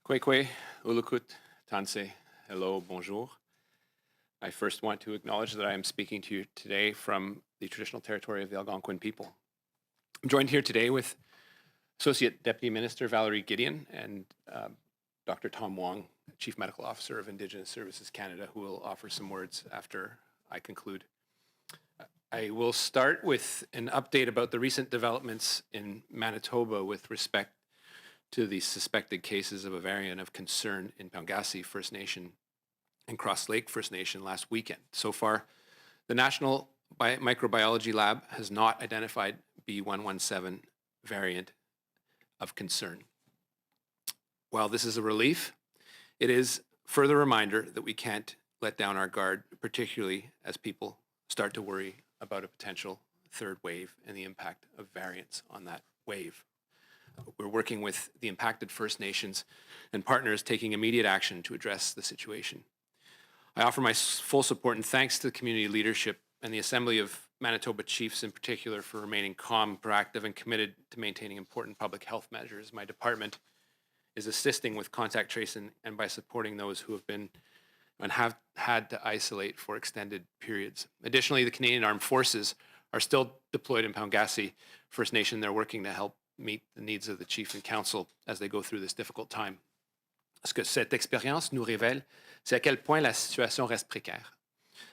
Kwekwe, Ulukut, Tanse, hello, bonjour. I first want to acknowledge that I am speaking to you today from the traditional territory of the Algonquin people. I'm joined here today with Associate Deputy Minister Valerie Gideon and Dr. Tom Wong, Chief Medical Officer of Indigenous Services Canada, who will offer some words after I conclude. I will start with an update about the recent developments in Manitoba with respect to the suspected cases of a variant of concern in Pangasi First Nation and Cross Lake First Nation last weekend. So far, the National Microbiology Lab has not identified B117 variant of concern. While this is a relief, it is further reminder that we can't let down our guard, particularly as people start to worry about a potential third wave and the impact of variants on that wave. We're working with the impacted First Nations and partners taking immediate action to address the situation. I offer my full support and thanks to the community leadership and the Assembly of Manitoba Chiefs in particular for remaining calm, proactive, and committed to maintaining important public health measures. My department is assisting with contact tracing and by supporting those who have been and have had to isolate for extended periods. Additionally, the Canadian Armed Forces are still deployed in Pangasi First Nation. They're working to help meet the needs of the Chief and Council as they go through this difficult time. Ce que cette expérience nous révèle, c'est à quel point la situation reste précaire.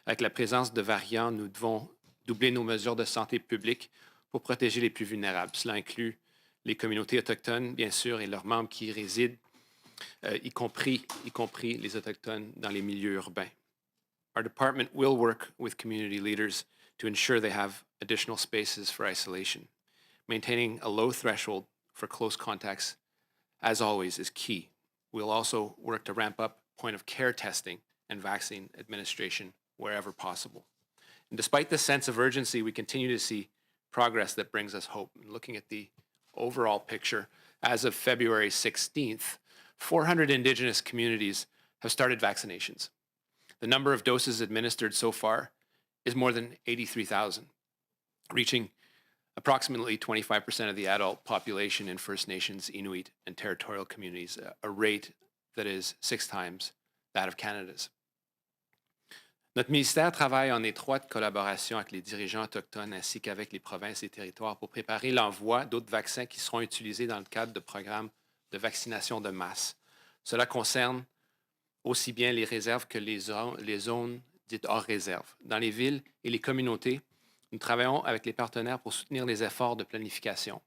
Avec la présence de variants, nous devons doubler nos mesures de santé publique pour protéger les plus vulnérables. Cela inclut les communautés autochtones, bien sûr, et leurs membres qui y résident, y compris les Autochtones dans les milieux urbains. Our department will work with community leaders to ensure they have additional spaces for isolation. Maintaining a low threshold for close contacts, as always, is key. We'll also work to ramp up point-of-care testing and vaccine administration wherever possible. And despite this sense of urgency, we continue to see progress that brings us hope. And looking at the overall picture, as of February 16th, 400 Indigenous communities have started vaccinations. The number of doses administered so far is more than 83,000, reaching approximately 25% of the adult population in First Nations, Inuit, and territorial communities, a rate that is 6 times that of Canada's. Notre ministère travaille en étroite collaboration avec les dirigeants autochtones ainsi qu'avec les provinces et territoires pour préparer l'envoi d'autres vaccins qui seront utilisés dans le cadre de programmes de vaccination de masse. Cela concerne aussi bien les réserves que les zones dites hors réserve. Dans les villes et les communautés, nous travaillons avec les partenaires pour soutenir les efforts de planification.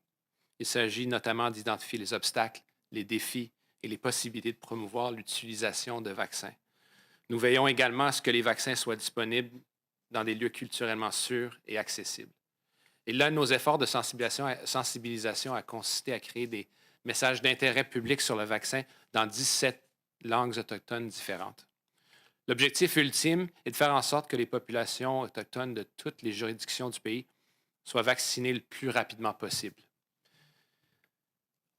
Il s'agit notamment d'identifier les obstacles, les défis et les possibilités de promouvoir l'utilisation de vaccins. Nous veillons également à ce que les vaccins soient disponibles dans des lieux culturellement sûrs et accessibles. Et là, nos efforts de sensibilisation a consisté à créer des messages d'intérêt public sur le vaccin dans 17 langues autochtones différentes. L'objectif ultime est de faire en sorte que les populations autochtones de toutes les juridictions du pays soient vaccinées le plus rapidement possible.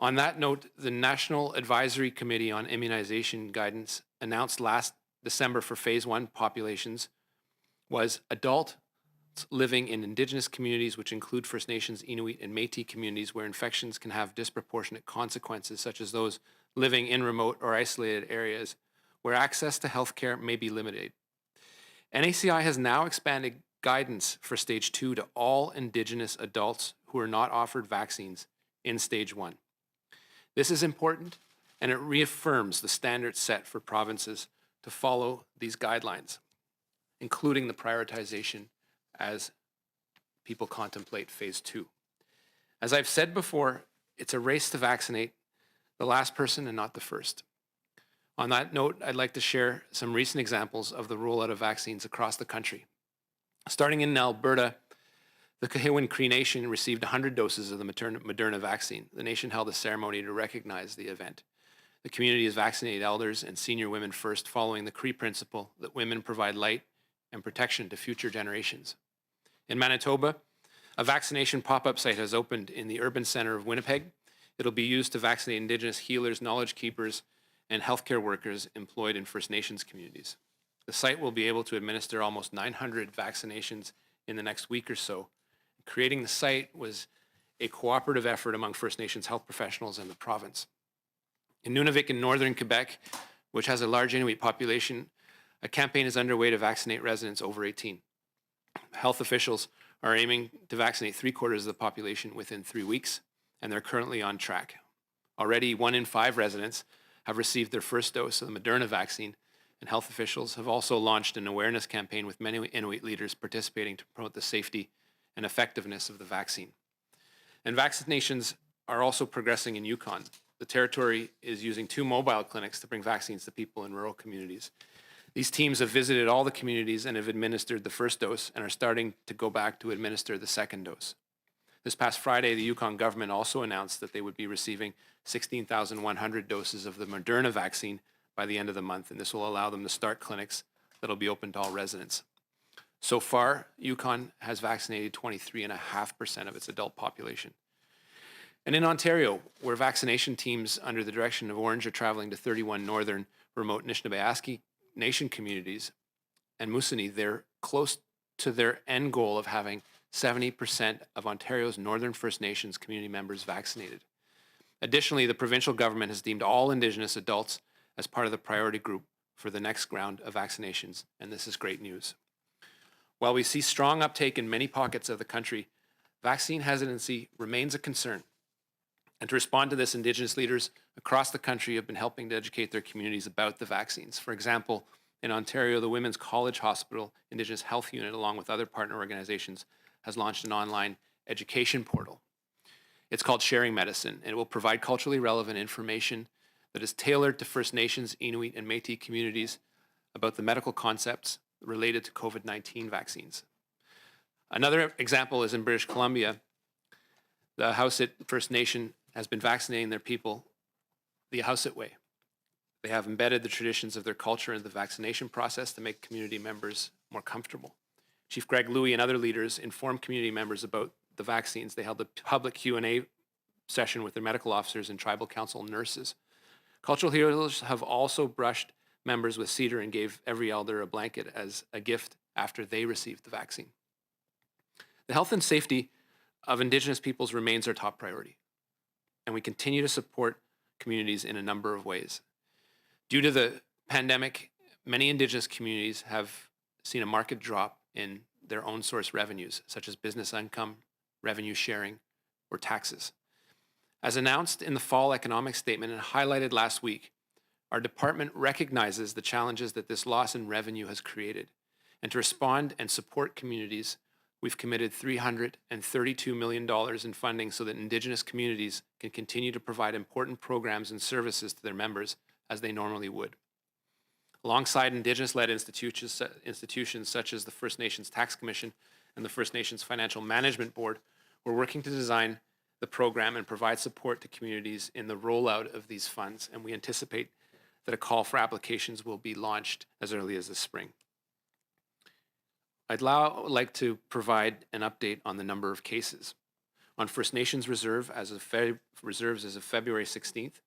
On that note, the National Advisory Committee on Immunization Guidance announced last December for Phase 1 populations was adults living in Indigenous communities, which include First Nations, Inuit, and Métis communities where infections can have disproportionate consequences, such as those living in remote or isolated areas where access to healthcare may be limited. NACI has now expanded guidance for Stage 2 to all Indigenous adults who are not offered vaccines in Stage 1. This is important, and it reaffirms the standards set for provinces to follow these guidelines, including the prioritization as people contemplate Phase 2. As I've said before, it's a race to vaccinate the last person and not the first. On that note, I'd like to share some recent examples of the rollout of vaccines across the country. Starting in Alberta, the Cohiwin Cree Nation received 100 doses of the Moderna vaccine. The nation held a ceremony to recognize the event. The community has vaccinated elders and senior women first, following the Cree principle that women provide light and protection to future generations. In Manitoba, a vaccination pop-up site has opened in the urban center of Winnipeg. It'll be used to vaccinate Indigenous healers, knowledge keepers, and healthcare workers employed in First Nations communities. The site will be able to administer almost 900 vaccinations in the next week or so. Creating the site was a cooperative effort among First Nations health professionals in the province. In Nunavik in northern Quebec, which has a large Inuit population, a campaign is underway to vaccinate residents over 18. Health officials are aiming to vaccinate 3/4 of the population within 3 weeks, and they're currently on track. Already 1 in 5 residents have received their first dose of the Moderna vaccine, and health officials have also launched an awareness campaign with many Inuit leaders participating to promote the safety and effectiveness of the vaccine. And vaccinations are also progressing in Yukon. The territory is using 2 mobile clinics to bring vaccines to people in rural communities. These teams have visited all the communities and have administered the first dose and are starting to go back to administer the second dose. This past Friday, the Yukon government also announced that they would be receiving 16,100 doses of the Moderna vaccine by the end of the month, and this will allow them to start clinics that will be open to all residents. So far, Yukon has vaccinated 23.5% of its adult population. And in Ontario, where vaccination teams under the direction of Orange are traveling to 31 northern remote Anishinaabe Nation communities and Moosonee, they're close to their end goal of having 70% of Ontario's Northern First Nations community members vaccinated. Additionally, the provincial government has deemed all Indigenous adults as part of the priority group for the next round of vaccinations, and this is great news. While we see strong uptake in many pockets of the country, vaccine hesitancy remains a concern. And to respond to this, Indigenous leaders across the country have been helping to educate their communities about the vaccines. For example, in Ontario, the Women's College Hospital Indigenous Health Unit, along with other partner organizations, has launched an online education portal. It's called Sharing Medicine, and it will provide culturally relevant information that is tailored to First Nations, Inuit, and Métis communities about the medical concepts related to COVID-19 vaccines. Another example is in British Columbia. The Hausit First Nation has been vaccinating their people the Hausit way. They have embedded the traditions of their culture into the vaccination process to make community members more comfortable. Chief Greg Louie and other leaders informed community members about the vaccines. They held a public Q&A session with their medical officers and tribal council nurses. Cultural healers have also brushed members with cedar and gave every elder a blanket as a gift after they received the vaccine. The health and safety of Indigenous peoples remains our top priority, and we continue to support communities in a number of ways. Due to the pandemic, many Indigenous communities have seen a marked drop in their own source revenues, such as business income, revenue sharing, or taxes. As announced in the fall economic statement and highlighted last week, our department recognizes the challenges that this loss in revenue has created. And to respond and support communities, we've committed $332 million in funding so that Indigenous communities can continue to provide important programs and services to their members as they normally would. Alongside Indigenous-led institutions such as the First Nations Tax Commission and the First Nations Financial Management Board, we're working to design the program and provide support to communities in the rollout of these funds, and we anticipate that a call for applications will be launched as early as this spring. I'd now like to provide an update on the number of cases. On First Nations reserves as of February 16th,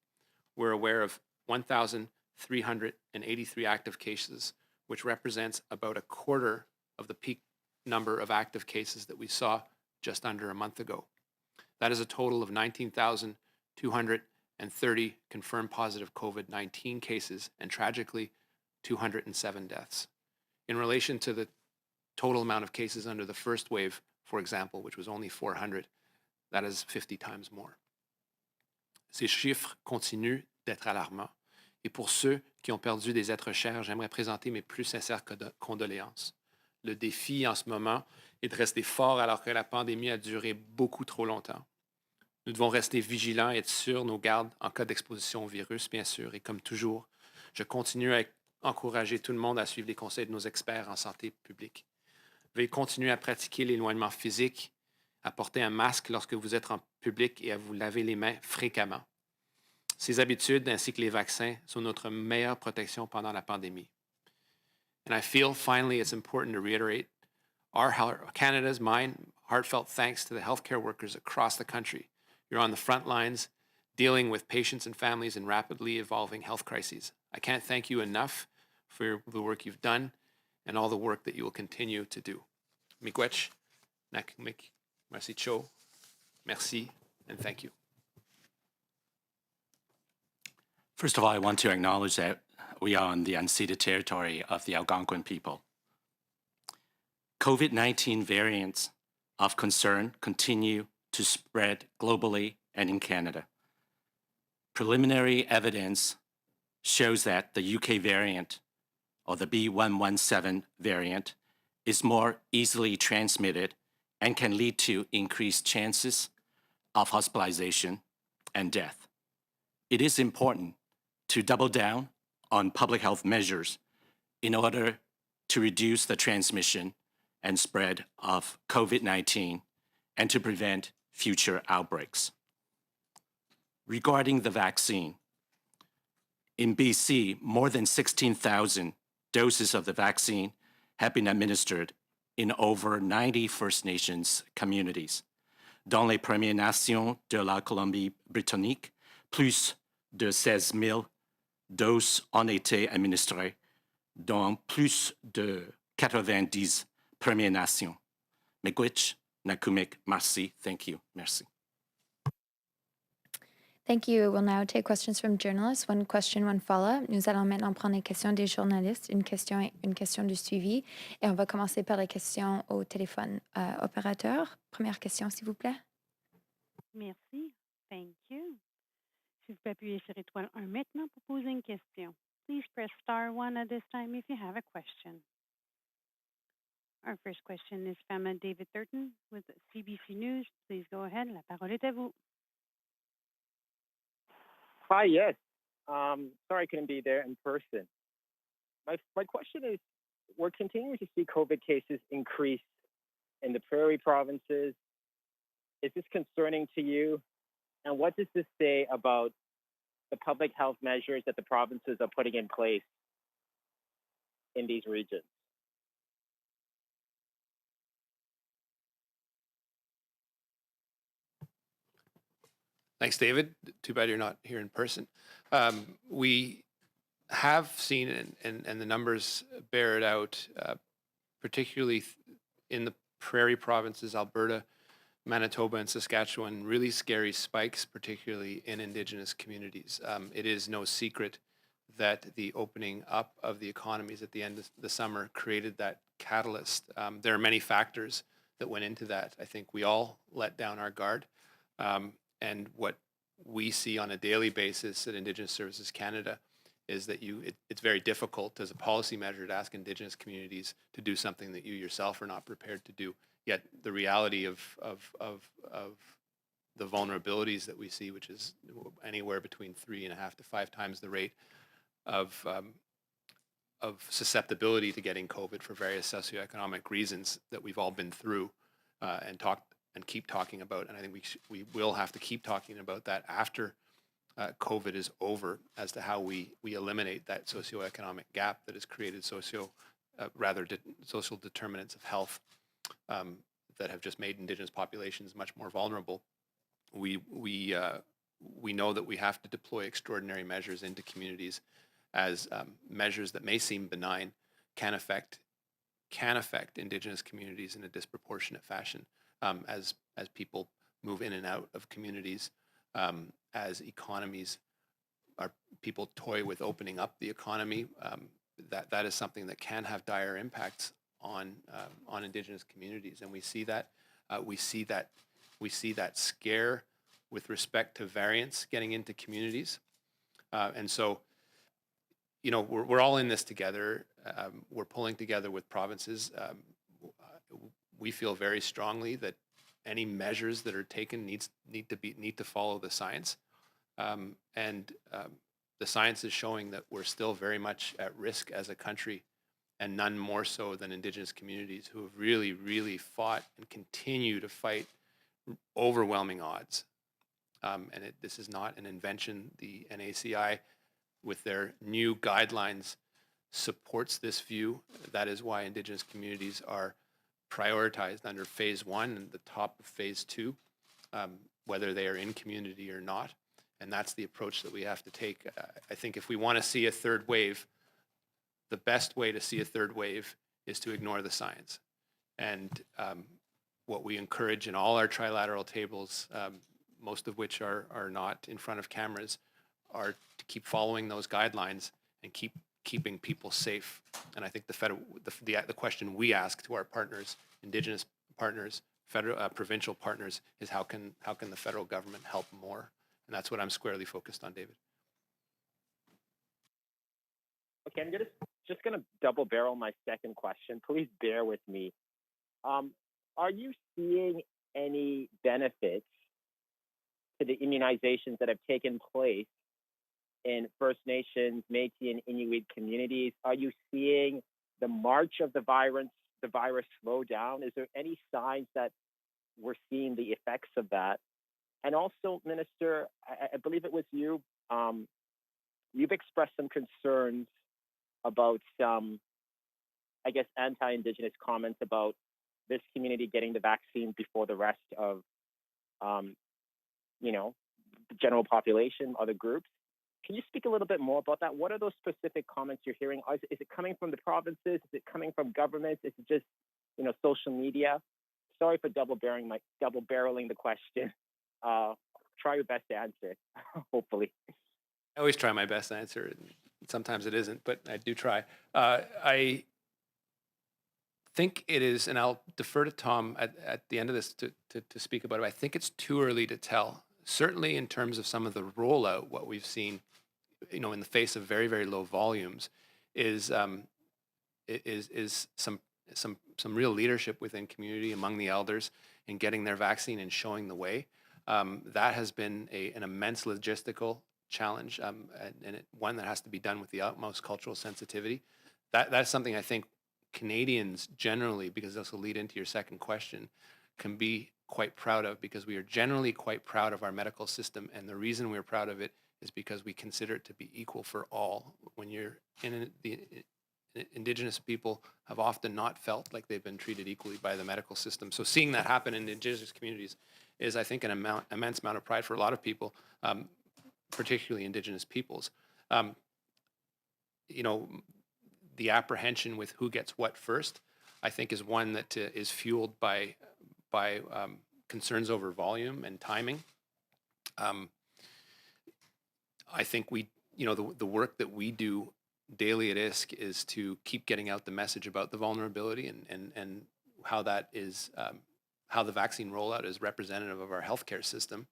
we're aware of 1,383 active cases, which represents about a quarter of the peak number of active cases that we saw just under a month ago. That is a total of 19,230 confirmed positive COVID-19 cases and tragically 207 deaths. In relation to the total amount of cases under the first wave, for example, which was only 400, that is 50 times more. Ces chiffres continuent d'être alarmants. Et pour ceux qui ont perdu des êtres chers, j'aimerais présenter mes plus sincères condoléances. Le défi en ce moment est de rester fort alors que la pandémie a duré beaucoup trop longtemps. Nous devons rester vigilants et être sur nos gardes en cas d'exposition au virus, bien sûr. Et comme toujours, je continue à encourager tout le monde à suivre les conseils de nos experts en santé publique. Veuillez continuer à pratiquer l'éloignement physique, à porter un masque lorsque vous êtes en public et à vous laver les mains fréquemment. Ces habitudes ainsi que les vaccins sont notre meilleure protection pendant la pandémie. And I feel finally it's important to reiterate Canada's heartfelt thanks to the healthcare workers across the country. You're on the front lines dealing with patients and families in rapidly evolving health crises. I can't thank you enough for the work you've done and all the work that you will continue to do. Miigwech, nakmik, merci cho, merci, and thank you. First of all, I want to acknowledge that we are on the unceded territory of the Algonquin people. COVID-19 variants of concern continue to spread globally and in Canada. Preliminary evidence shows that the UK variant, or the B117 variant, is more easily transmitted and can lead to increased chances of hospitalization and death. It is important to double down on public health measures in order to reduce the transmission and spread of COVID-19 and to prevent future outbreaks. Regarding the vaccine, in BC, more than 16,000 doses of the vaccine have been administered in over 90 First Nations communities. Dans les Premières Nations de la Colombie-Britannique, plus de 16 000 doses ont été administrées dans plus de 90 Premières Nations. Miigwech, Nakumik, merci, thank you, merci. Thank you. We'll now take questions from journalists. One question, one follow-up. Nous allons maintenant prendre les questions des journalistes, une question de suivi. Et on va commencer par les questions au téléphone. Opérateur, première question, s'il vous plaît. Merci. Thank you. Si vous pouvez appuyer sur étoile 1 maintenant pour poser une question. Please press star 1 at this time if you have a question. Our first question is from David Thurton with CBC News. Please go ahead. La parole est à vous. Hi, yes. Sorry I couldn't be there in person. My question is, we're continuing to see COVID cases increase in the prairie provinces. Is this concerning to you? And what does this say about the public health measures that the provinces are putting in place in these regions? Thanks, David. Too bad you're not here in person. We have seen, and the numbers bear it out, particularly in the prairie provinces, Alberta, Manitoba, and Saskatchewan, really scary spikes, particularly in Indigenous communities. It is no secret that the opening up of the economies at the end of the summer created that catalyst. There are many factors that went into that. I think we all let down our guard. And what we see on a daily basis at Indigenous Services Canada is that it's very difficult as a policy measure to ask Indigenous communities to do something that you yourself are not prepared to do. Yet the reality of the vulnerabilities that we see, which is anywhere between 3.5 to 5 times the rate of susceptibility to getting COVID for various socioeconomic reasons that we've all been through and keep talking about. And I think we will have to keep talking about that after COVID is over, as to how we eliminate that socioeconomic gap that has created social determinants of health that have just made Indigenous populations much more vulnerable. We know that we have to deploy extraordinary measures into communities, as measures that may seem benign can affect Indigenous communities in a disproportionate fashion. As people move in and out of communities, as people toy with opening up the economy, that is something that can have dire impacts on Indigenous communities, and we see that scare with respect to variants getting into communities, and so, you know, we're all in this together. We're pulling together with provinces. We feel very strongly that any measures that are taken need to follow the science, and the science is showing that we're still very much at risk as a country, and none more so than Indigenous communities who have really, really fought and continue to fight overwhelming odds. This is not an invention. The NACI, with their new guidelines, supports this view. That is why Indigenous communities are prioritized under phase 1 and the top of phase 2, whether they are in community or not. And that's the approach that we have to take. I think if we want to see a third wave, the best way to see a third wave is to ignore the science. And what we encourage in all our trilateral tables, most of which are not in front of cameras, are to keep following those guidelines and keeping people safe. And I think the question we ask to our partners, Indigenous partners, federal, provincial partners, is how can the federal government help more? And that's what I'm squarely focused on, David. Okay, I'm just gonna double barrel my second question. Please bear with me. Are you seeing any benefits to the immunizations that have taken place in First Nations, Métis, and Inuit communities? Are you seeing the march of the virus slow down? Is there any signs that we're seeing the effects of that? And also, Minister, I believe it was you, you've expressed some concerns about some, I guess, anti-Indigenous comments about this community getting the vaccine before the rest of, the general population, other groups. Can you speak a little bit more about that? What are those specific comments you're hearing? Is it coming from the provinces? Is it coming from governments? Is it just, social media? Sorry for double barreling the question. Try your best to answer, hopefully. I always try my best to answer it. Sometimes it isn't, but I do try. I think it is, and I'll defer to Tom at the end of this to speak about it. I think it's too early to tell. Certainly in terms of some of the rollout, what we've seen, in the face of very, very low volumes, is some real leadership within community among the elders in getting their vaccine and showing the way. That has been an immense logistical challenge, and one that has to be done with the utmost cultural sensitivity. That's something I think Canadians generally, because this will lead into your second question, can be quite proud of, because we are generally quite proud of our medical system. And the reason we're proud of it is because we consider it to be equal for all. When you're in the Indigenous people have often not felt like they've been treated equally by the medical system. So seeing that happen in Indigenous communities is, I think, an immense amount of pride for a lot of people, particularly Indigenous peoples. The apprehension with who gets what first, I think, is one that is fueled by concerns over volume and timing. I think the work that we do daily at ISC is to keep getting out the message about the vulnerability and how that is, how the vaccine rollout is representative of our healthcare system.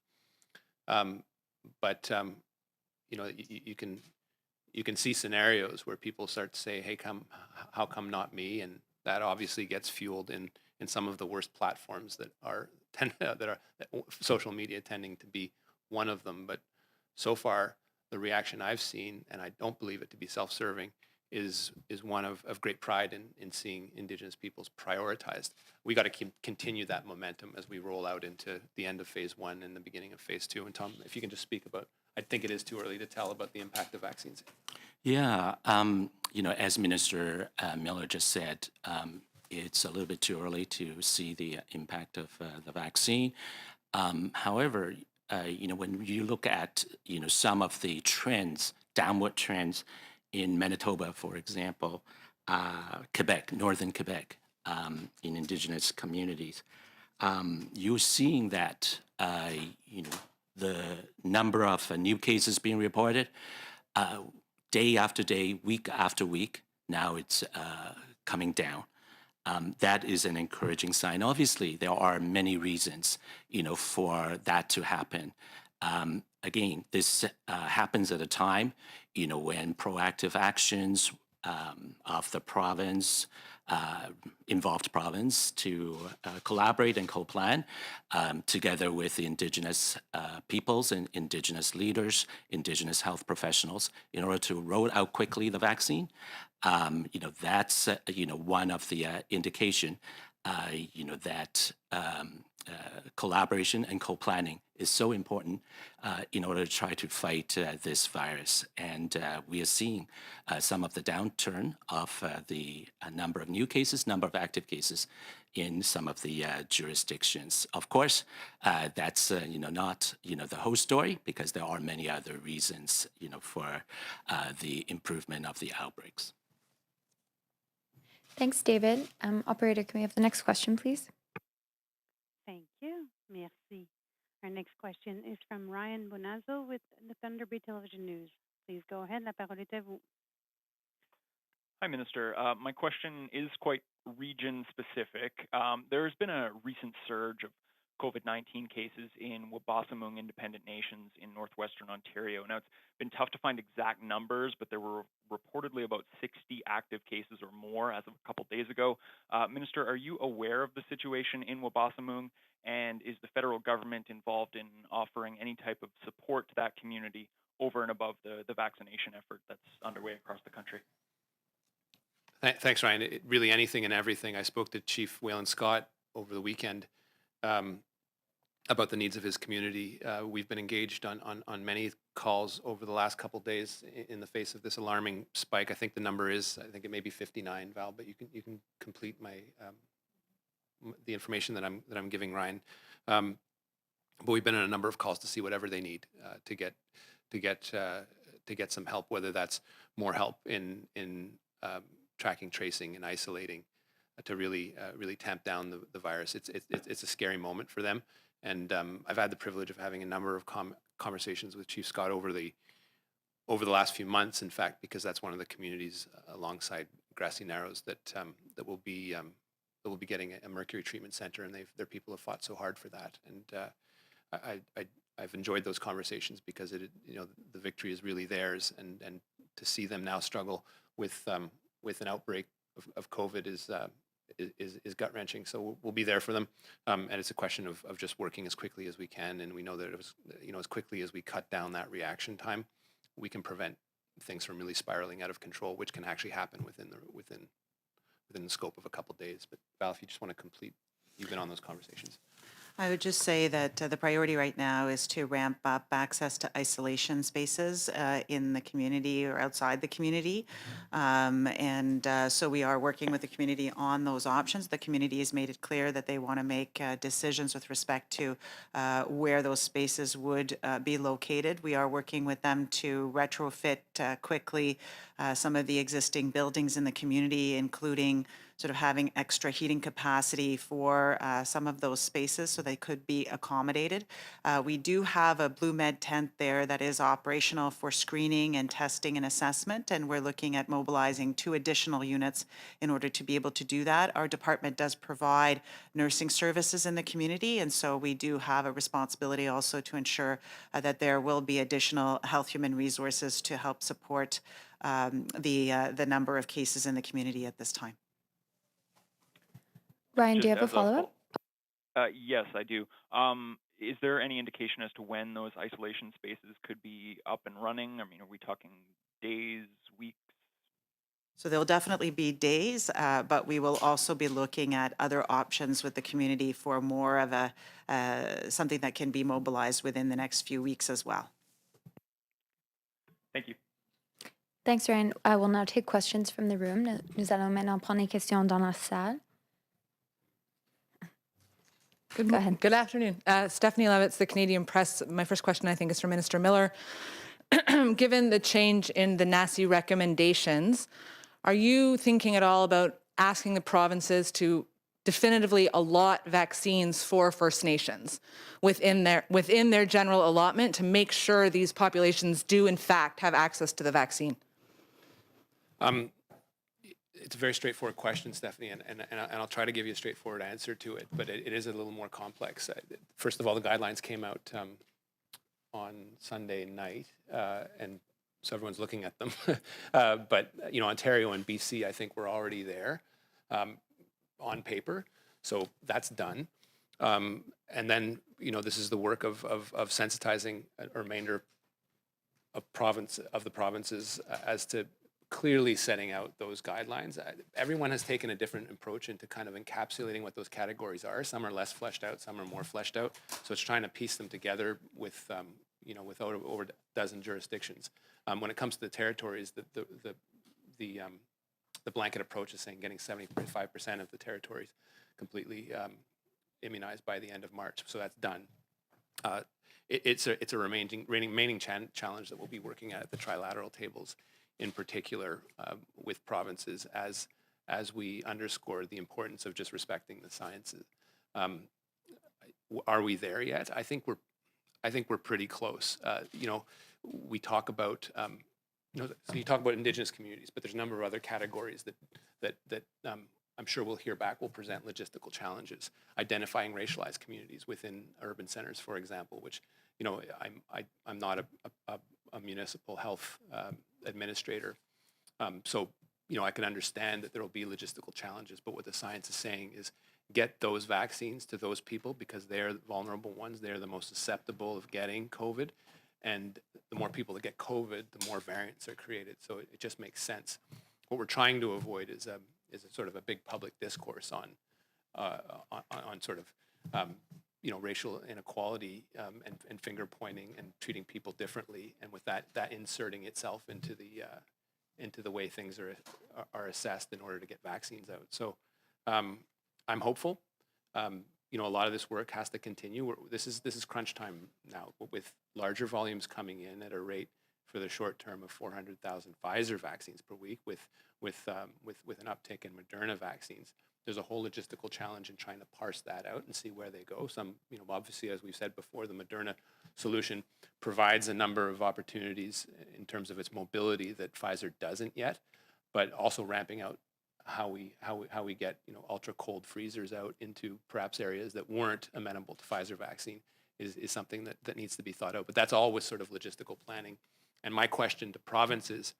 You can see scenarios where people start to say, "Hey, how come not me?" And that obviously gets fueled in some of the worst platforms that are social media tending to be one of them. But so far, the reaction I've seen, and I don't believe it to be self-serving, is one of great pride in seeing Indigenous peoples prioritized. We got to continue that momentum as we roll out into the end of phase 1 and the beginning of phase 2. And Tom, if you can just speak about, I think it is too early to tell about the impact of vaccines. Yeah, as Minister Miller just said, it's a little bit too early to see the impact of the vaccine. However, when you look at, some of the trends, downward trends in Manitoba, for example, Quebec, northern Quebec, in Indigenous communities, you're seeing that, the number of new cases being reported, day after day, week after week, now it's coming down. That is an encouraging sign. Obviously, there are many reasons, for that to happen. Again, this happens at a time, when proactive actions of the province, involved province, to collaborate and co-plan together with the Indigenous peoples and Indigenous leaders, Indigenous health professionals, in order to roll out quickly the vaccine. That's one of the indication, that collaboration and co-planning is so important in order to try to fight this virus. And we are seeing some of the downturn of the number of new cases, number of active cases in some of the jurisdictions. Of course, that's not the whole story, because there are many other reasons for the improvement of the outbreaks. Thanks, David. Operator, can we have the next question, please? Thank you. Merci. Our next question is from Ryan Bonazzo with the Thunder Bay Television News. Please go ahead. La parole est à vous. Hi, Minister. My question is quite region specific. There's been a recent surge of COVID-19 cases in Wabasamung Independent Nations in northwestern Ontario. Now, it's been tough to find exact numbers, but there were reportedly about 60 active cases or more as of a couple days ago. Minister, are you aware of the situation in Wabasamung, and is the federal government involved in offering any type of support to that community over and above the vaccination effort that's underway across the country? Thanks, Ryan. Really anything and everything. I spoke to Chief Wayland Scott over the weekend about the needs of his community. We've been engaged on many calls over the last couple of days in the face of this alarming spike. I think the number is, I think it may be 59, Val, but you can complete my the information that I'm giving, Ryan. But we've been on a number of calls to see whatever they need to get some help, whether that's more help in tracking, tracing, and isolating to really tamp down the virus. It's a scary moment for them, and I've had the privilege of having a number of conversations with Chief Scott over the last few months. In fact, because that's one of the communities alongside Grassy Narrows that will be getting a mercury treatment center, and their people have fought so hard for that. And I've enjoyed those conversations because the victory is really theirs, and to see them now struggle with an outbreak of COVID is gut wrenching. So we'll be there for them, and it's a question of just working as quickly as we can. And we know that it was, as quickly as we cut down that reaction time, we can prevent things from really spiraling out of control, which can actually happen within the scope of a couple of days. But Val, if you just want to complete, you've been on those conversations. I would just say that the priority right now is to ramp up access to isolation spaces in the community or outside the community. So we are working with the community on those options. The community has made it clear that they want to make decisions with respect to where those spaces would be located. We are working with them to retrofit quickly some of the existing buildings in the community, including sort of having extra heating capacity for some of those spaces so they could be accommodated. We do have a Blue Med tent there that is operational for screening and testing and assessment, and we're looking at mobilizing 2 additional units in order to be able to do that. Our department does provide nursing services in the community, and so we do have a responsibility also to ensure that there will be additional health human resources to help support the number of cases in the community at this time. Ryan, do you have a as follow-up? Yes, I do. Is there any indication as to when those isolation spaces could be up and running? I mean, are we talking days, weeks? So there'll definitely be days, but we will also be looking at other options with the community for more of a something that can be mobilized within the next few weeks as well. Thank you. Thanks, Ryan. I will now take questions from the room. Nous allons maintenant prendre les questions dans la salle. Go ahead. Good afternoon. Stephanie Levitz, the Canadian Press. My first question, I think, is for Minister Miller. Given the change in the NACI recommendations, are you thinking at all about asking the provinces to definitively allot vaccines for First Nations within their general allotment to make sure these populations do, in fact, have access to the vaccine? It's a very straightforward question, Stephanie, and I'll try to give you a straightforward answer to it, but it is a little more complex. First of all, the guidelines came out on Sunday night, and so everyone's looking at them. But Ontario and BC, I think, were already there on paper, so that's done. And then this is the work of sensitizing a remainder of the provinces as to clearly setting out those guidelines. Everyone has taken a different approach into kind of encapsulating what those categories are. Some are less fleshed out, some are more fleshed out. So it's trying to piece them together with, with over a dozen jurisdictions. When it comes to the territories, the blanket approach is saying getting 75% of the territories completely immunized by the end of March. So that's done. It's a remaining challenge that we'll be working at the trilateral tables, in particular with provinces, as we underscore the importance of just respecting the sciences. Are we there yet? I think we're pretty close. We talk about No, so you talk about Indigenous communities, but there's a number of other categories that I'm sure we'll hear back will present logistical challenges. Identifying racialized communities within urban centers, for example, which, you know, I'm not a municipal health administrator, so, you know, I can understand that there will be logistical challenges, but what the science is saying is get those vaccines to those people because they're the vulnerable ones. They're the most susceptible of getting COVID. And the more people that get COVID, the more variants are created. So it just makes sense. What we're trying to avoid is a sort of a big public discourse on sort of you know, racial inequality and finger pointing and treating people differently, and with that inserting itself into the way things are assessed in order to get vaccines out. So I'm hopeful. You know, a lot of this work has to continue. This is crunch time now, with larger volumes coming in at a rate for the short term of 400,000 Pfizer vaccines per week, with an uptick in Moderna vaccines. There's a whole logistical challenge in trying to parse that out and see where they go. Some, you know, obviously, as we've said before, the Moderna solution provides a number of opportunities in terms of its mobility that Pfizer doesn't yet, but also ramping out how we get, you know, ultra cold freezers out into perhaps areas that weren't amenable to Pfizer vaccine is something that needs to be thought out. But that's all with sort of logistical planning. And my question to provinces,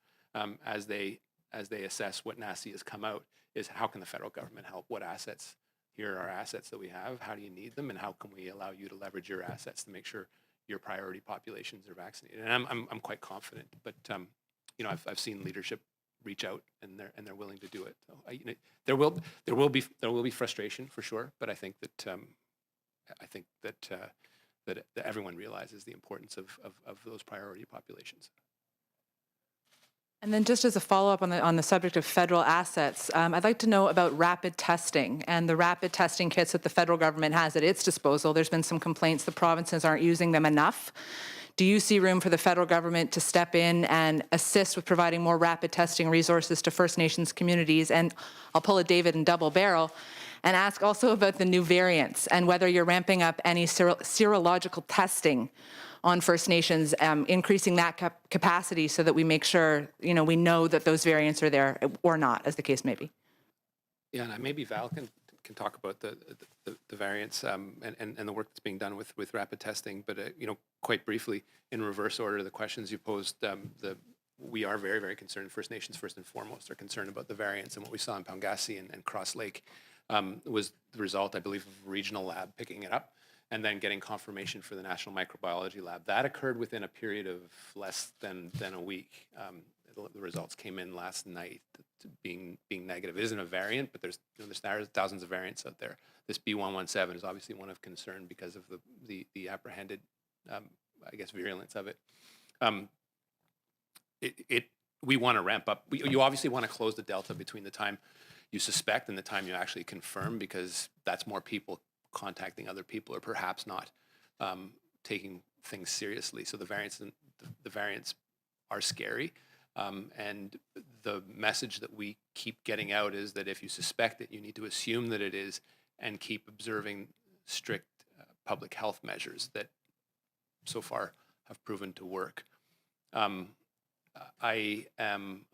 as they assess what NACI has come out, is how can the federal government help? What assets? Here are assets that we have. How do you need them? And how can we allow you to leverage your assets to make sure your priority populations are vaccinated? And I'm quite confident. But you know, I've seen leadership reach out, and they're willing to do it. So you know, there will be frustration for sure, but I think that that everyone realizes the importance of those priority populations. And then just as a follow-up on the subject of federal assets, I'd like to know about rapid testing and the rapid testing kits that the federal government has at its disposal. There's been some complaints the provinces aren't using them enough. Do you see room for the federal government to step in and assist with providing more rapid testing resources to First Nations communities? And I'll pull a David and double barrel and ask also about the new variants and whether you're ramping up any serological testing on First Nations, increasing that capacity so that we make sure, you know, we know that those variants are there or not, as the case may be. Yeah, and maybe Val can talk about the variants and the work that's being done with rapid testing. But you know, quite briefly, in reverse order, the questions you posed, we are very, very concerned. First Nations, first and foremost, are concerned about the variants, and what we saw in Paungasi and Cross Lake was the result, I believe, of a regional lab picking it up and then getting confirmation for the National Microbiology Lab. That occurred within a period of less than a week. The results came in last night, being negative. It isn't a variant, but there's thousands of variants out there. This B117 is obviously one of concern because of the apprehended, I guess, virulence of it. We want to ramp up. You obviously want to close the delta between the time you suspect and the time you actually confirm, because that's more people contacting other people or perhaps not taking things seriously. So the variants are scary. And the message that we keep getting out is that if you suspect it, you need to assume that it is and keep observing strict public health measures that so far have proven to work. I am,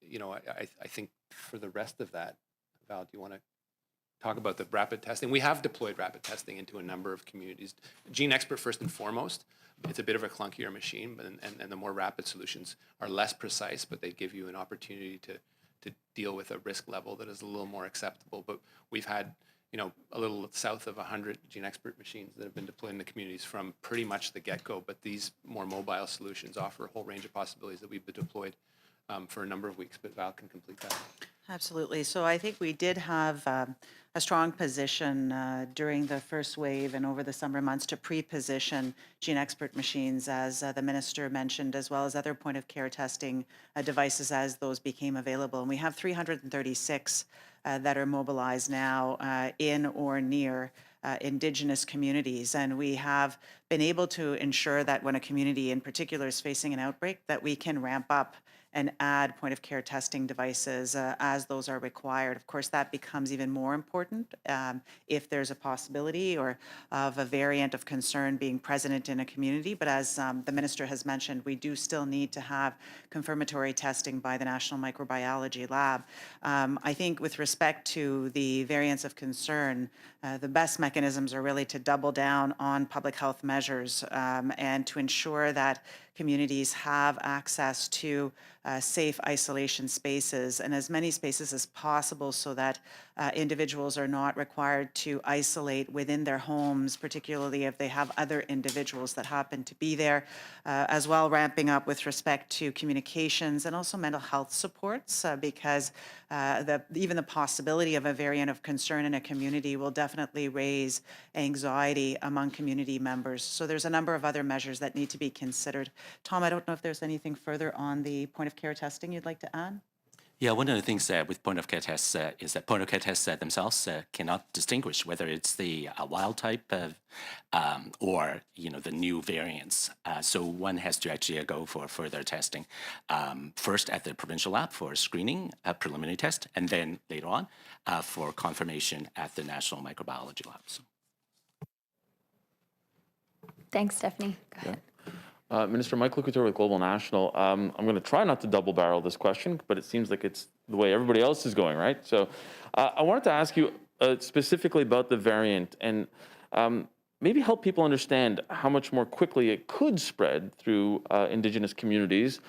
you know, I think for the rest of that, Val, do you want to talk about the rapid testing? We have deployed rapid testing into a number of communities. Gene Expert first and foremost. It's a bit of a clunkier machine, but and the more rapid solutions are less precise, but they give you an opportunity to deal with a risk level that is a little more acceptable. But we've had, you know, a little south of 100 Gene Expert machines that have been deployed in the communities from pretty much the get-go. But these more mobile solutions offer a whole range of possibilities that we've been deployed for a number of weeks. But Val can complete that. Absolutely. So I think we did have a strong position during the first wave and over the summer months to pre-position Gene Expert machines, as the minister mentioned, as well as other point-of-care testing devices as those became available. And we have 336 that are mobilized now in or near Indigenous communities. And we have been able to ensure that when a community in particular is facing an outbreak, that we can ramp up and add point of care testing devices as those are required. Of course, that becomes even more important if there's a possibility or of a variant of concern being present in a community. But as the minister has mentioned, we do still need to have confirmatory testing by the National Microbiology Lab. I think with respect to the variants of concern, the best mechanisms are really to double down on public health measures and to ensure that communities have access to safe isolation spaces and as many spaces as possible so that individuals are not required to isolate within their homes, particularly if they have other individuals that happen to be there, as well ramping up with respect to communications and also mental health supports because even the possibility of a variant of concern in a community will definitely raise anxiety among community members. So there's a number of other measures that need to be considered. Tom, I don't know if there's anything further on the point of care testing you'd like to add? Yeah, one of the things with point of care tests is that point of care tests themselves cannot distinguish whether it's the wild type or the new variants. So one has to actually go for further testing, first at the provincial lab for screening, a preliminary test, and then later on for confirmation at the National Microbiology Lab. So. Thanks, Stephanie. Go ahead. Minister Mike Couture with Global National. I'm going to try not to double barrel this question, but it seems like it's the way everybody else is going, right? So I wanted to ask you specifically about the variant and maybe help people understand how much more quickly it could spread through Indigenous communities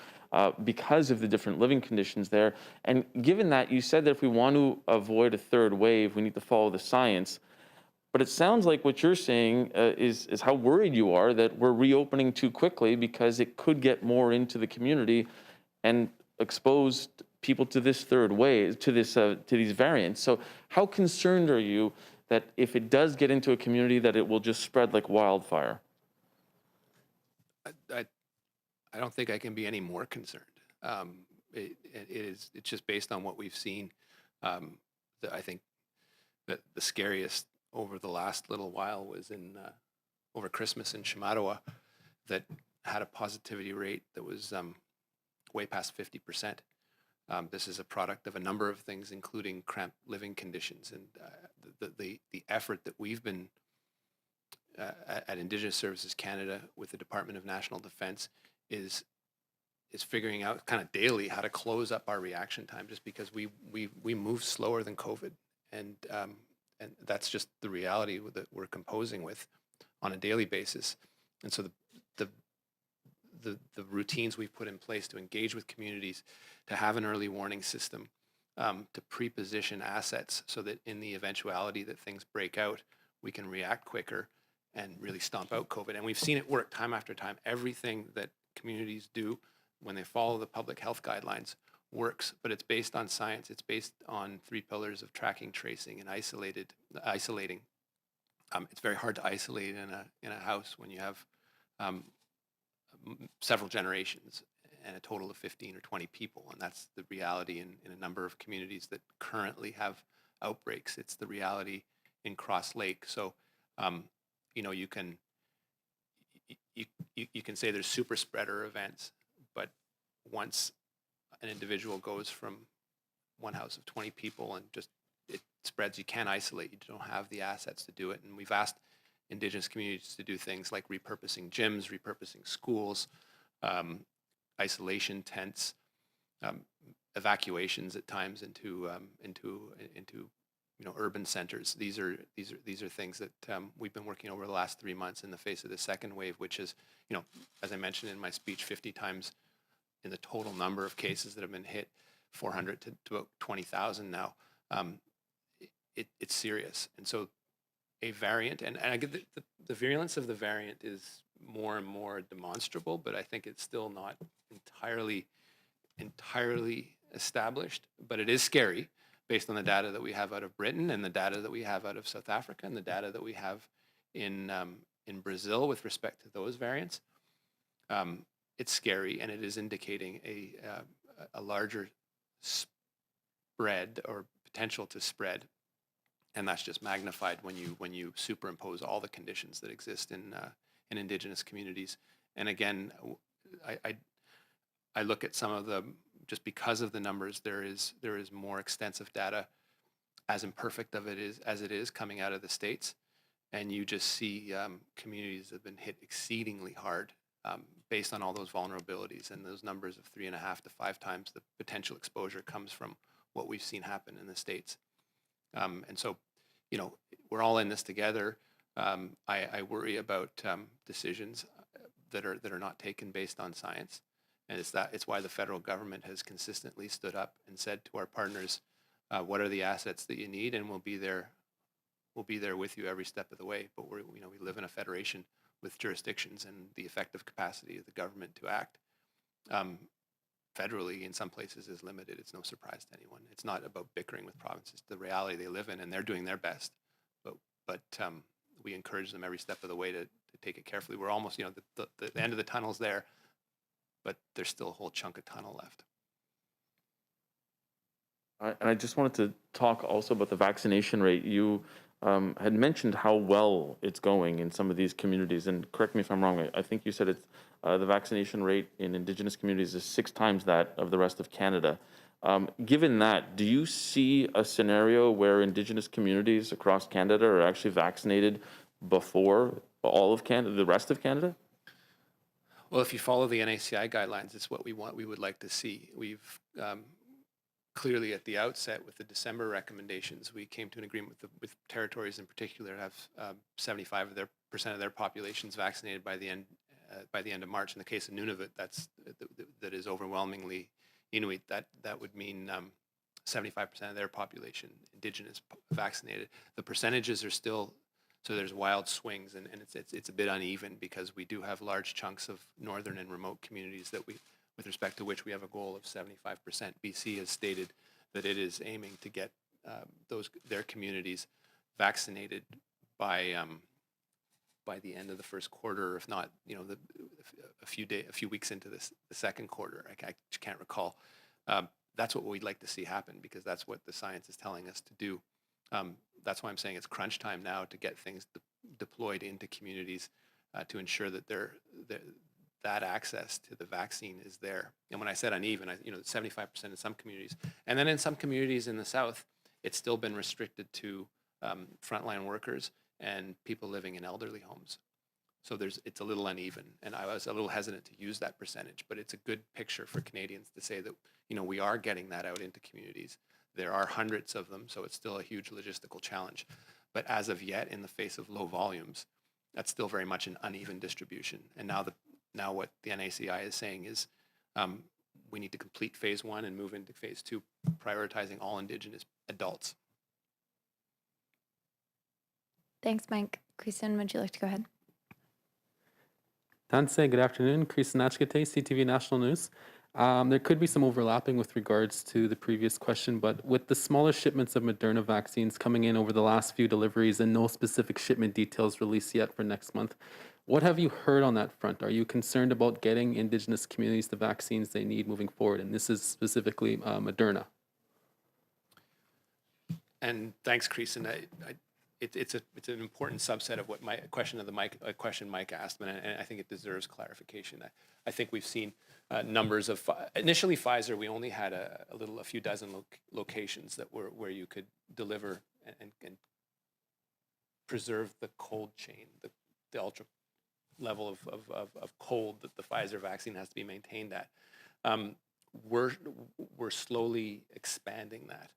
because of the different living conditions there. And given that, you said that if we want to avoid a third wave, we need to follow the science. But it sounds like what you're saying is how worried you are that we're reopening too quickly because it could get more into the community and expose people to this third wave, to these variants. So how concerned are you that if it does get into a community that it will just spread like wildfire? I don't think I can be any more concerned. It's just based on what we've seen. I think that the scariest over the last little while was over Christmas in Shamattawa that had a positivity rate that was way past 50%. This is a product of a number of things, including cramped living conditions. And the effort that we've been at Indigenous Services Canada with the Department of National Defence is figuring out kind of daily how to close up our reaction time, just because we move slower than COVID. And that's just the reality that we're composing with on a daily basis. And so the routines we've put in place to engage with communities, to have an early warning system, to pre-position assets so that in the eventuality that things break out, we can react quicker and really stomp out COVID. And we've seen it work time after time. Everything that communities do when they follow the public health guidelines works, but it's based on science. It's based on 3 pillars of tracking, tracing, and isolating. It's very hard to isolate in a house when you have several generations and a total of 15 or 20 people, and that's the reality in a number of communities that currently have outbreaks. It's the reality in Cross Lake. So, you can say there's super spreader events, but once an individual goes from one house of 20 people and just it spreads, you can't isolate. You don't have the assets to do it. And we've asked Indigenous communities to do things like repurposing gyms, repurposing schools, isolation tents, evacuations at times into urban centers. These are things that we've been working over the last 3 months in the face of the second wave, which is, as I mentioned in my speech, 50 times in the total number of cases that have been hit, 400 to about 20,000 now. It's serious. And so a variant, and I get the virulence of the variant is more and more demonstrable, but I think it's still not entirely established. But it is scary based on the data that we have out of Britain and the data that we have out of South Africa and the data that we have in Brazil with respect to those variants. It's scary, and it is indicating a larger spread or potential to spread, and that's just magnified when you superimpose all the conditions that exist in in Indigenous communities. And again, I look at some of the, just because of the numbers, there is more extensive data, as imperfect of it is as it is coming out of the States. And you just see communities that have been hit exceedingly hard based on all those vulnerabilities, and those numbers of 3.5 to 5 times the potential exposure comes from what we've seen happen in the States. And so, you know, we're all in this together. I worry about decisions that are not taken based on science, and it's why the federal government has consistently stood up and said to our partners, "What are the assets that you need, and we'll be there with you every step of the way." But we live in a federation with jurisdictions, and the effective capacity of the government to act federally in some places is limited. It's no surprise to anyone. It's not about bickering with provinces. The reality they live in, and they're doing their best. But we encourage them every step of the way to take it carefully. We're almost, the end of the tunnel's there, but there's still a whole chunk of tunnel left. And I just wanted to talk also about the vaccination rate. You had mentioned how well it's going in some of these communities, and correct me if I'm wrong, I think you said it's the vaccination rate in Indigenous communities is 6 times that of the rest of Canada. Given that, do you see a scenario where Indigenous communities across Canada are actually vaccinated before all of Canada, the rest of Canada? Well, if you follow the NACI guidelines, it's what we want. We would like to see. We've clearly at the outset with the December recommendations, we came to an agreement with territories in particular to have 75% of their populations vaccinated by the end of March. In the case of Nunavut, that is overwhelmingly Inuit. That would mean 75% of their population Indigenous vaccinated. The percentages are still, so there's wild swings, and it's a bit uneven because we do have large chunks of northern and remote communities that with respect to which we have a goal of 75%. BC has stated that it is aiming to get their communities vaccinated by the end of the first quarter, if not, a few weeks into the second quarter. I can't recall. That's what we'd like to see happen because that's what the science is telling us to do. That's why I'm saying it's crunch time now to get things deployed into communities to ensure that that access to the vaccine is there. And when I said uneven, 75% in some communities. And then in some communities in the South, it's still been restricted to frontline workers and people living in elderly homes. So it's a little uneven. And I was a little hesitant to use that percentage, but it's a good picture for Canadians to say that, we are getting that out into communities. There are hundreds of them, so it's still a huge logistical challenge. But as of yet, in the face of low volumes, that's still very much an uneven distribution. And now what the NACI is saying is we need to complete phase 1 and move into phase 2, prioritizing all Indigenous adults. Thanks, Mike. Kristen, would you like to go ahead? Tanse, good afternoon. Kristen Nachkate, CTV National News. There could be some overlapping with regards to the previous question, but with the smaller shipments of Moderna vaccines coming in over the last few deliveries and no specific shipment details released yet for next month, what have you heard on that front? Are you concerned about getting Indigenous communities the vaccines they need moving forward? And this is specifically Moderna. And thanks, Kristen. It's an important subset of what question Mike asked, and I think it deserves clarification. I think we've seen numbers of initially Pfizer. We only had a few dozen locations that were where you could deliver and preserve the cold chain, the ultra level of cold that the Pfizer vaccine has to be maintained at. We're slowly expanding that.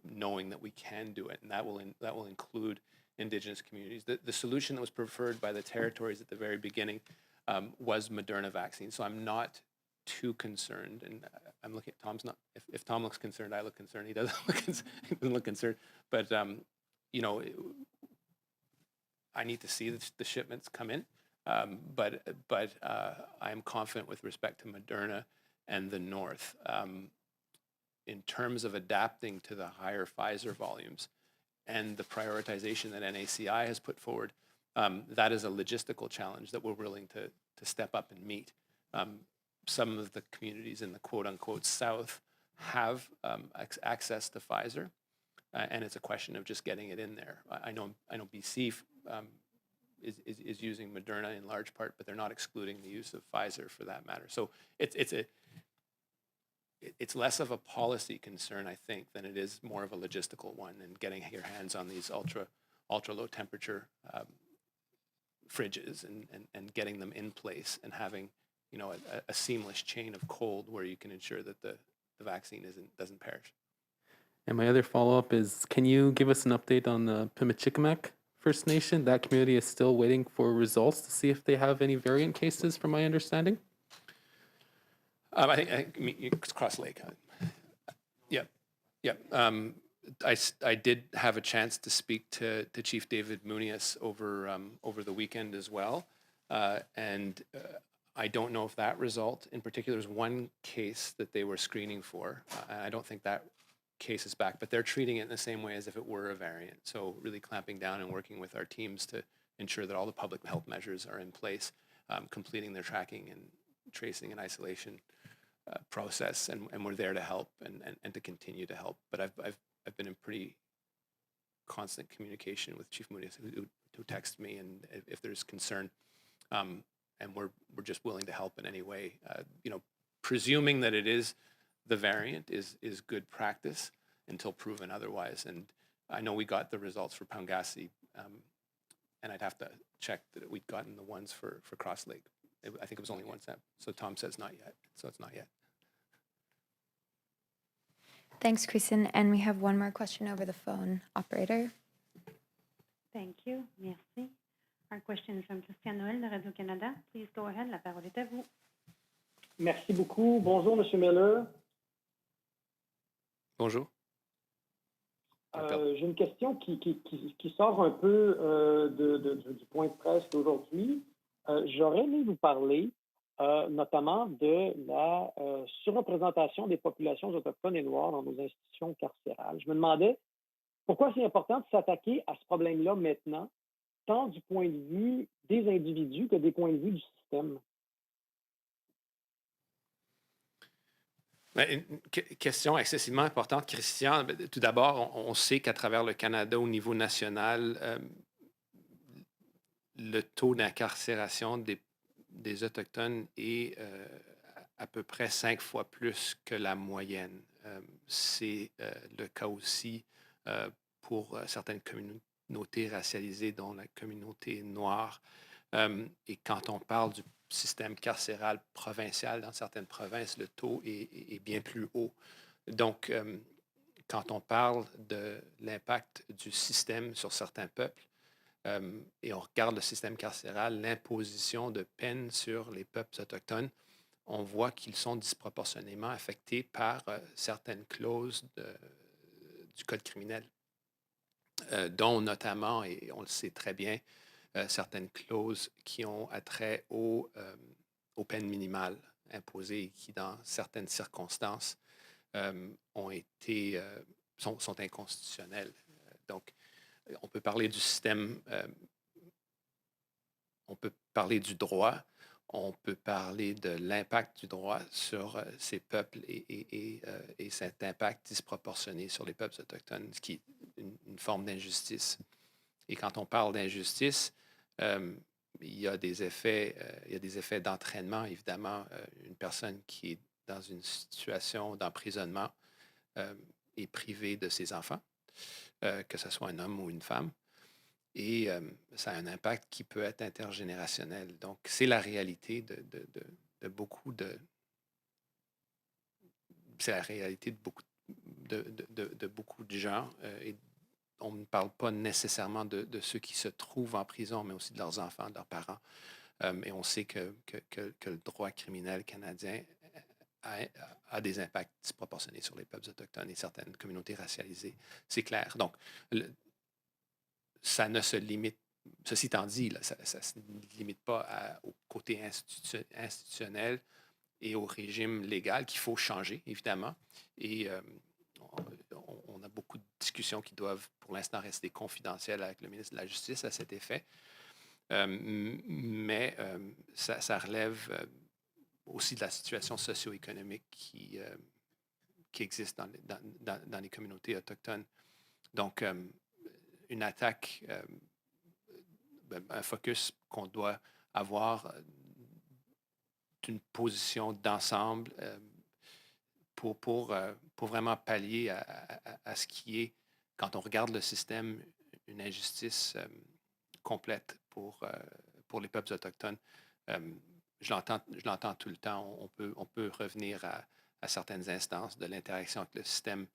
Knowing that we can do it, and that will include Indigenous communities. The solution that was preferred by the territories at the very beginning was Moderna vaccine. So I'm not too concerned, and I'm looking at Tom's not. If Tom looks concerned, I look concerned. He doesn't look concerned. But I need to see the shipments come in. But I am confident with respect to Moderna and the North. In terms of adapting to the higher Pfizer volumes and the prioritization that NACI has put forward, that is a logistical challenge that we're willing to step up and meet. Some of the communities in the quote-unquote South have access to Pfizer, and it's a question of just getting it in there. I know BC is using Moderna in large part, but they're not excluding the use of Pfizer for that matter. So it's less of a policy concern, I think, than it is more of a logistical one, and getting your hands on these ultra low temperature fridges and getting them in place and having a seamless chain of cold where you can ensure that the vaccine doesn't perish. And my other follow-up is, can you give us an update on the Pimicikamak First Nation? That community is still waiting for results to see if they have any variant cases, from my understanding. I think it's Cross Lake. Yeah. I did have a chance to speak to Chief David Munias over the weekend as well, and I don't know if that result in particular is one case that they were screening for. I don't think that case is back, but they're treating it in the same way as if it were a variant. So really clamping down and working with our teams to ensure that all the public health measures are in place, completing their tracking and tracing and isolation process, and we're there to help and to continue to help. But I've been in pretty constant communication with Chief Munias, who texts me, and if there's concern, and we're just willing to help in any way. Presuming that it is the variant is good practice until proven otherwise. And I know we got the results for Pangasi, and I'd have to check that we'd gotten the ones for Cross Lake. I think it was only one sample. So Tom says not yet. So it's not yet. Thanks, Kristen. And we have one more question over the phone. Operator. Thank you. Merci. Our question is from Christian Noël de Radio-Canada. Please go ahead. La parole est à vous. Merci beaucoup. Bonjour, M. Miller. Bonjour. J'ai une question qui sort un peu du point de presse d'aujourd'hui. J'aurais aimé vous parler notamment de la surreprésentation des populations autochtones et noires dans nos institutions carcérales. Je me demandais pourquoi c'est important de s'attaquer à ce problème-là maintenant, tant du point de vue des individus que des points de vue du système. Une question excessivement importante, Christian. Tout d'abord, on sait qu'à travers le Canada, au niveau national, le taux d'incarcération des Autochtones est à peu près 5 fois plus que la moyenne. C'est le cas aussi pour certaines communautés racialisées, dont la communauté noire. Et quand on parle du système carcéral provincial, dans certaines provinces, le taux est bien plus haut. Donc, quand on parle de l'impact du système sur certains peuples, et on regarde le système carcéral, l'imposition de peines sur les peuples autochtones, on voit qu'ils sont disproportionnément affectés par certaines clauses du Code criminel, dont notamment, et on le sait très bien, certaines clauses qui ont attrait aux peines minimales imposées et qui, dans certaines circonstances, sont inconstitutionnelles. Donc, on peut parler du système, on peut parler du droit, on peut parler de l'impact du droit sur ces peuples et cet impact disproportionné sur les peuples autochtones, ce qui est une forme d'injustice. Et quand on parle d'injustice, il y a des effets d'entraînement, évidemment. Une personne qui est dans une situation d'emprisonnement est privée de ses enfants, que ce soit un homme ou une femme. Et ça a un impact qui peut être intergénérationnel. Donc, c'est la réalité de beaucoup de... C'est la réalité de beaucoup de gens. Et on ne parle pas nécessairement de ceux qui se trouvent en prison, mais aussi de leurs enfants, de leurs parents. Et on sait que le droit criminel canadien a des impacts disproportionnés sur les peuples autochtones et certaines communautés racialisées. C'est clair. Donc, ça ne se limite, ceci étant dit, là, ça ne se limite pas au côté institutionnel et au régime légal qu'il faut changer, évidemment. Et on a beaucoup de discussions qui doivent, pour l'instant, rester confidentielles avec le ministre de la Justice à cet effet. Mais ça relève aussi de la situation socio-économique qui existe dans les communautés autochtones. Donc, une attaque un focus qu'on doit avoir d'une position d'ensemble pour vraiment pallier à ce qui est, quand on regarde le système, une injustice complète pour les peuples autochtones. Je l'entends tout le temps. On peut revenir à certaines instances de l'interaction avec le système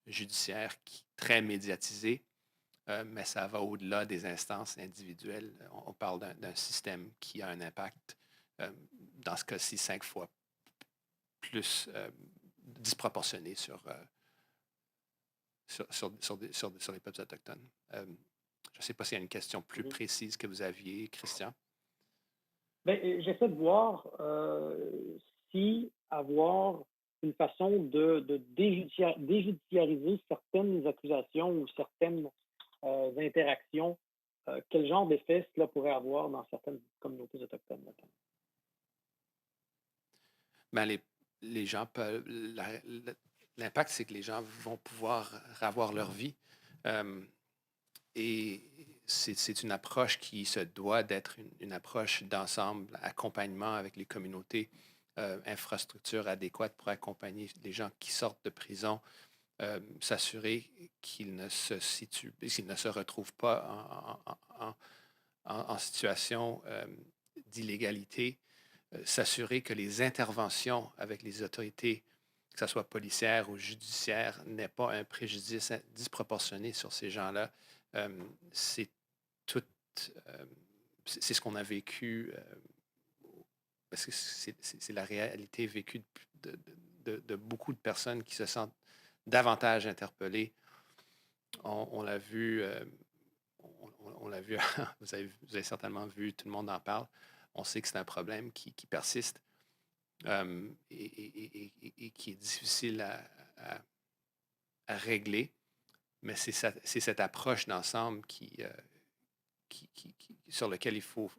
judiciaire qui est très médiatisé, mais ça va au-delà des instances individuelles. On parle d'un système qui a un impact, dans ce cas-ci, 5 fois plus disproportionné sur les peuples autochtones. Je ne sais pas s'il y a une question plus précise que vous aviez, Christian. Ben, j'essaie de voir si avoir une façon de déjudiciariser certaines accusations ou certaines interactions, quel genre d'effet cela pourrait avoir dans certaines communautés autochtones, notamment. Ben, les gens peuvent. L'impact, c'est que les gens vont pouvoir avoir leur vie. Et c'est une approche qui se doit d'être une approche d'ensemble, accompagnement avec les communautés, infrastructures adéquates pour accompagner les gens qui sortent de prison, s'assurer qu'ils ne se retrouvent pas en situation d'illégalité, s'assurer que les interventions avec les autorités, que ce soit policières ou judiciaires, n'aient pas un préjudice disproportionné sur ces gens-là. C'est ce qu'on a vécu, parce que c'est la réalité vécue de beaucoup de personnes qui se sentent davantage interpellées. On l'a vu, on l'a vu, vous avez certainement vu, tout le monde en parle. On sait que c'est un problème qui persiste et qui est difficile à régler. Mais c'est cette approche d'ensemble sur laquelle il faut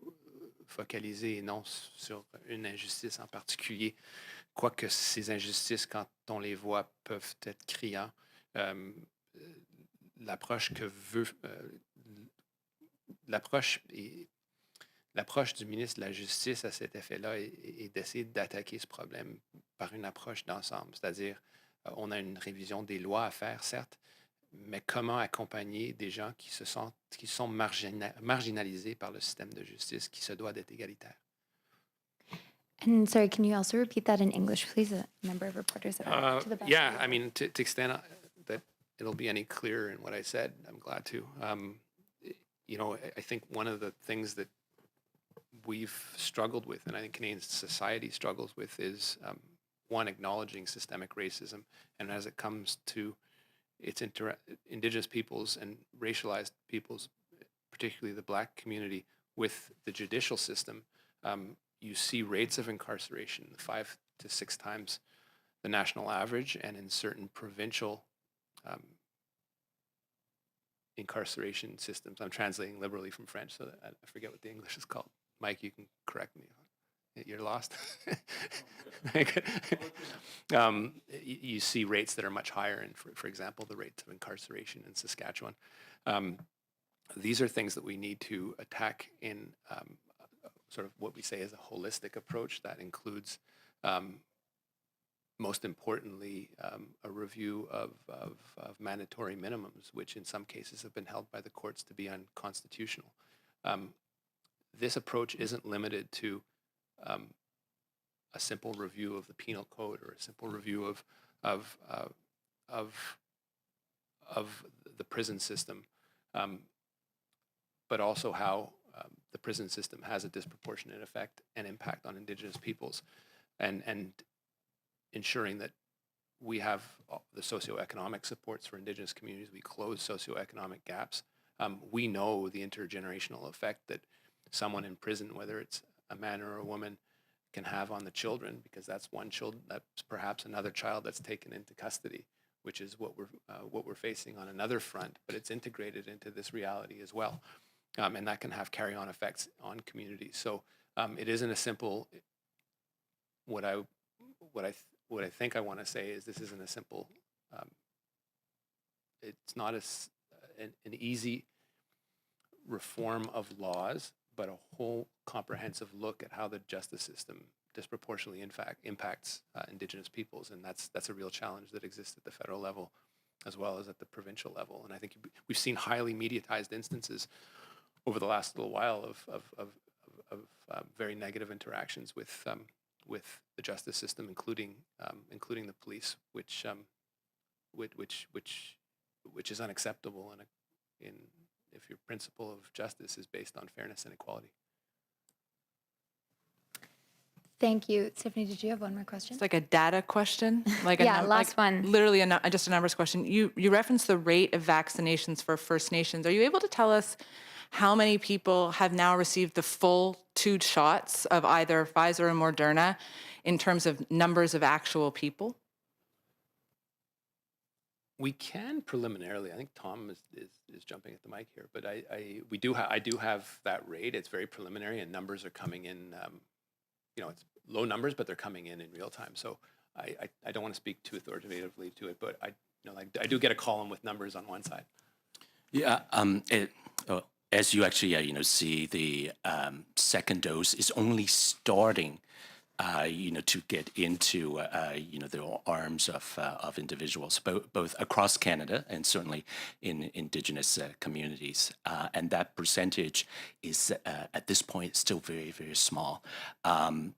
focaliser et non sur une injustice en particulier. Quoique ces injustices, quand on les voit, peuvent être criants. L'approche du ministre de la Justice à cet effet-là est d'essayer d'attaquer ce problème par une approche d'ensemble. C'est-à-dire, on a une révision des lois à faire, certes, mais comment accompagner des gens qui sont marginalisés par le système de justice qui se doit d'être égalitaire. And sorry, can you also repeat that in English, please? A number of reporters that are to the back. Yeah, I mean, to extent that it'll be any clearer in what I said, I'm glad to. I think one of the things that we've struggled with, and I think Canadian society struggles with, is one, acknowledging systemic racism, and as it comes to its Indigenous peoples and racialized peoples, particularly the Black community, with the judicial system, you see rates of incarceration 5 to 6 times the national average, and in certain provincial incarceration systems. I'm translating liberally from French, so I forget what the English is called. Mike, you can correct me. You're lost. You see rates that are much higher, and for example, the rates of incarceration in Saskatchewan. These are things that we need to attack in sort of what we say is a holistic approach that includes, most importantly, a review of mandatory minimums, which in some cases have been held by the courts to be unconstitutional. This approach isn't limited to a simple review of the penal code or a simple review of the prison system, but also how the prison system has a disproportionate effect and impact on Indigenous peoples, and ensuring that we have the socioeconomic supports for Indigenous communities. We close socioeconomic gaps. We know the intergenerational effect that someone in prison, whether it's a man or a woman, can have on the children, because that's perhaps another child that's taken into custody, which is what we're facing on another front, but it's integrated into this reality as well, and that can have carry-on effects on communities. So it isn't a simple. What I think I want to say is this isn't a simple. It's not an easy reform of laws, but a whole comprehensive look at how the justice system disproportionately, in fact, impacts Indigenous peoples, and that's a real challenge that exists at the federal level as well as at the provincial level. And I think we've seen highly mediatized instances over the last little while of very negative interactions with the justice system, including the police, which is unacceptable if your principle of justice is based on fairness and equality. Thank you. Stephanie, did you have one more question? It's like a data question. Like a last one. Literally just a numbers question. You referenced the rate of vaccinations for First Nations. Are you able to tell us how many people have now received the full 2 shots of either Pfizer or Moderna in terms of numbers of actual people? We can preliminarily. I think Tom is jumping at the mic here, but I do have that rate. It's very preliminary, and numbers are coming in. It's low numbers, but they're coming in real time. So I don't want to speak too authoritatively to it, but I do get a column with numbers on one side. Yeah, as you actually see, the second dose is only starting to get into the arms of individuals, both across Canada and certainly in Indigenous communities, and that percentage is at this point still very, very small.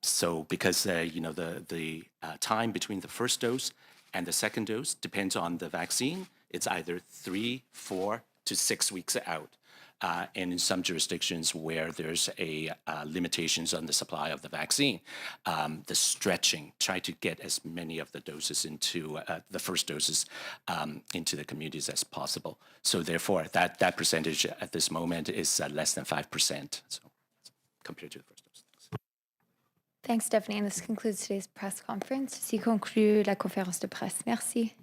So because the time between the first dose and the second dose depends on the vaccine, it's either 3, 4 to 6 weeks out. And in some jurisdictions where there's limitations on the supply of the vaccine, the stretching, try to get as many of the doses into the first doses into the communities as possible. So therefore, that percentage at this moment is less than 5%. So compared to the first dose. Thanks, Stephanie. And this concludes today's press conference. Ceci conclut la conférence de presse. Merci.